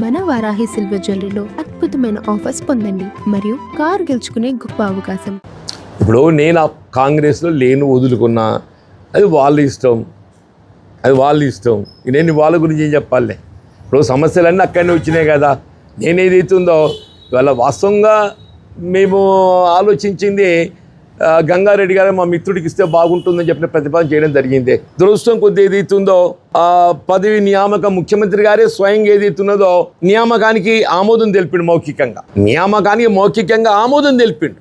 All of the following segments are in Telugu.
మన వారాహి సిల్వర్ జ్యువెలరీలో అద్భుతమైన ఆఫర్స్ పొందండి మరియు కారు గెలుచుకునే గొప్ప అవకాశం. ఇప్పుడు నేను ఆ కాంగ్రెస్లో లేను, వదులుకున్నా, అది వాళ్ళ ఇష్టం, నేను వాళ్ళ గురించి ఏం చెప్పాలి? ఇప్పుడు సమస్యలన్నీ అక్కడనే వచ్చినాయి కదా. నేనేదైతుందో ఇవాళ వాస్తవంగా మేము ఆలోచించింది గంగారెడ్డి గారు మా మిత్రుడికి ఇస్తే బాగుంటుందని చెప్పిన ప్రతిపాదన చేయడం జరిగింది. దురదృష్టం కొద్ది ఏదైతుందో ఆ పదవి నియామకం ముఖ్యమంత్రి గారే స్వయంగా ఏదైతున్నదో నియామకానికి ఆమోదం తెలిపిండు. మౌఖికంగా ఆమోదం తెలిపిండు.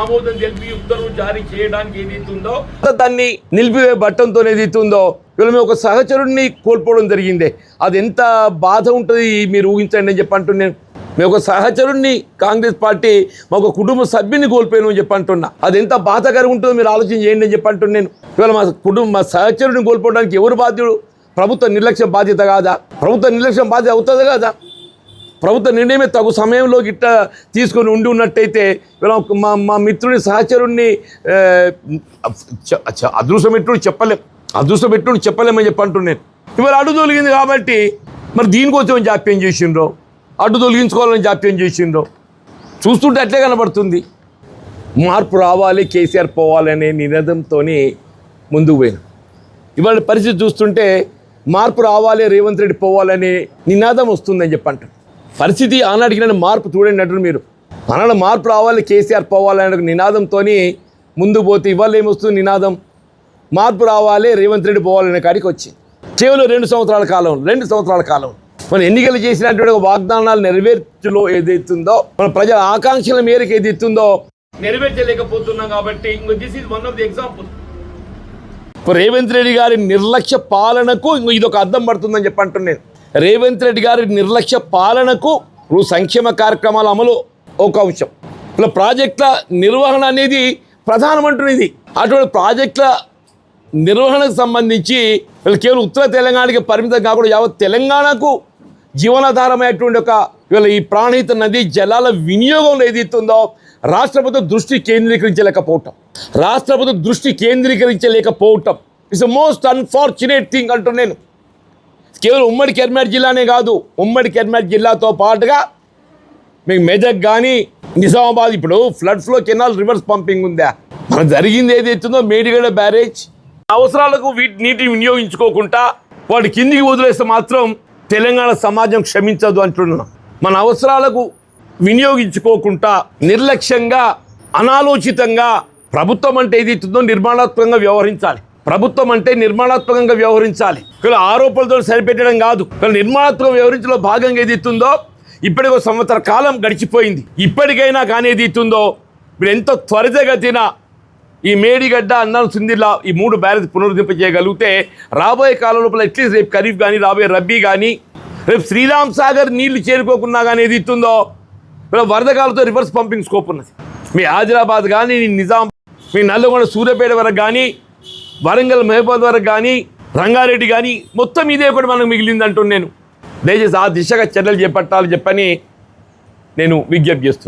ఆమోదం తెలిపి ఉత్తర్వులు జారీ చేయడానికి ఏదైతుందో దాన్ని నిలిపివే బట్టంతో ఏదైతుందో వీళ్ళు మేము ఒక సహచరుడిని కోల్పోవడం జరిగింది. అది ఎంత బాధ ఉంటుంది మీరు ఊహించండి అని చెప్పంటున్నాను. మేము ఒక సహచరుడిని కాంగ్రెస్ పార్టీ మాకు కుటుంబ సభ్యుని కోల్పోయాను అని చెప్పంటున్నా. అది ఎంత బాధకరంగా ఉంటుందో మీరు ఆలోచన చేయండి అని చెప్పంటున్నాను. ఇవాళ మా సహచరుడిని కోల్పోవడానికి ఎవరు బాధ్యుడు? ప్రభుత్వ నిర్లక్ష్యం బాధ్యత కాదా? ప్రభుత్వ నిర్లక్ష్యం బాధ్యత అవుతుంది కదా. ప్రభుత్వ నిర్ణయమే తగు సమయంలో గిట్ట తీసుకొని ఉన్నట్టయితే మా మిత్రుని సహచరుణ్ణి అదృష్టపెట్టుడు చెప్పలేమని చెప్పంటున్నాను. ఇవాళ అడ్డు తొలగింది కాబట్టి మరి దీనికోసం జాప్యం చేసిండ్రో, అడ్డు తొలగించుకోవాలని జాప్యం చేసిండ్రో చూస్తుంటే అట్లే కనబడుతుంది. మార్పు రావాలి, కేసీఆర్ పోవాలనే నినాదంతో ముందుకు పోయినాం. ఇవాళ పరిస్థితి చూస్తుంటే మార్పు రావాలి, రేవంత్ రెడ్డి పోవాలనే నినాదం వస్తుందని చెప్పంటారు. పరిస్థితి ఆనాటికి మార్పు చూడండి అంటారు మీరు. ఆనాడు మార్పు రావాలి, కేసీఆర్ పోవాలనే నినాదంతో ముందుకు పోతే ఇవాళ ఏమొస్తుంది నినాదం? మార్పు రావాలి, రేవంత్ రెడ్డి పోవాలనే కాడికి వచ్చింది. కేవలం 2 సంవత్సరాల కాలం మన ఎన్నికలు చేసినటువంటి వాగ్దానాలు నెరవేర్చులో ఏదైతుందో, మన ప్రజల ఆకాంక్షల మేరకు ఏదైతుందో నెరవేర్చలేకపోతున్నాం. కాబట్టి this is one of the example. Revanth Reddy గారి నిర్లక్ష్య పాలనకు ఇదొక అర్థం పడుతుందని చెప్పంటున్నాను. రేవంత్ రెడ్డి గారి నిర్లక్ష్య పాలనకు సంక్షేమ కార్యక్రమాల అమలు ఒక అంశం, ఇలా ప్రాజెక్టుల నిర్వహణ అనేది ప్రధానమంటున్నది. అటువంటి ప్రాజెక్టుల నిర్వహణకు సంబంధించి కేవలం ఉత్తర తెలంగాణకి పరిమితం కాకుండా యావత్ తెలంగాణకు జీవనాధారమైనటువంటి ఇవాళ ఈ ప్రాణహిత నదీ జలాల వినియోగంలో ఏదైతుందో రాష్ట్ర ప్రభుత్వం దృష్టి కేంద్రీకరించలేకపోవటం it's the most unfortunate thing అంటున్నాను. కేవలం ఉమ్మడి కరీంనగర్ జిల్లానే కాదు, ఉమ్మడి కరీంనగర్ జిల్లాతో పాటుగా మీకు మెదక్ కానీ నిజామాబాద్ ఇప్పుడు ఫ్లడ్స్లో కెనాల్ రివర్స్ పంపింగ్ ఉందా? మన జరిగింది ఏదైతుందో మేడిగడ్డ బ్యారేజ్ అవసరాలకు నీటిని వినియోగించుకోకుండా వాటి కిందికి వదిలేస్తే మాత్రం తెలంగాణ సమాజం క్షమించదు అంటున్నాం. మన అవసరాలకు వినియోగించుకోకుండా నిర్లక్ష్యంగా అనాలోచితంగా ప్రభుత్వం అంటే ఏదైతుందో నిర్మాణాత్మకంగా వ్యవహరించాలి. ఇలా ఆరోపణలతో సరిపెట్టడం కాదు, ఇలా నిర్మాణాత్మక వ్యవహరించడంలో భాగంగా ఏదైతుందో ఇప్పటికి 1 సంవత్సర కాలం గడిచిపోయింది. ఇప్పటికైనా కానీ ఏదైతుందో ఇప్పుడు ఎంతో త్వరితగతిన ఈ మేడిగడ్డ, అన్నారం, సుందిల్లా ఈ 3 బ్యారేజ్ పునరుద్ధరింప చేయగలిగితే రాబోయే కాలం లోపల అట్లీస్ట్ రేపు ఖరీఫ్ కానీ, రాబోయే రబ్బీ కానీ, రేపు శ్రీరామ్ సాగర్ నీళ్లు చేరుకోకున్నా కానీ ఏదైతుందో ఇలా వరదకాలతో రివర్స్ పంపింగ్ స్కోప్ ఉన్నది. మీ ఆదిలాబాద్ కానీ, నిజాం, మీ నల్లగొండ, సూర్యాపేట వరకు కానీ, వరంగల్, మహబూబాద్ వరకు కానీ, రంగారెడ్డి కానీ మొత్తం ఇదే కూడా మనకు మిగిలింది అంటున్నాను. దయచేసి ఆ దిశగా చర్యలు చేపట్టాలని చెప్పని నేను విజ్ఞప్తి చేస్తున్నాను.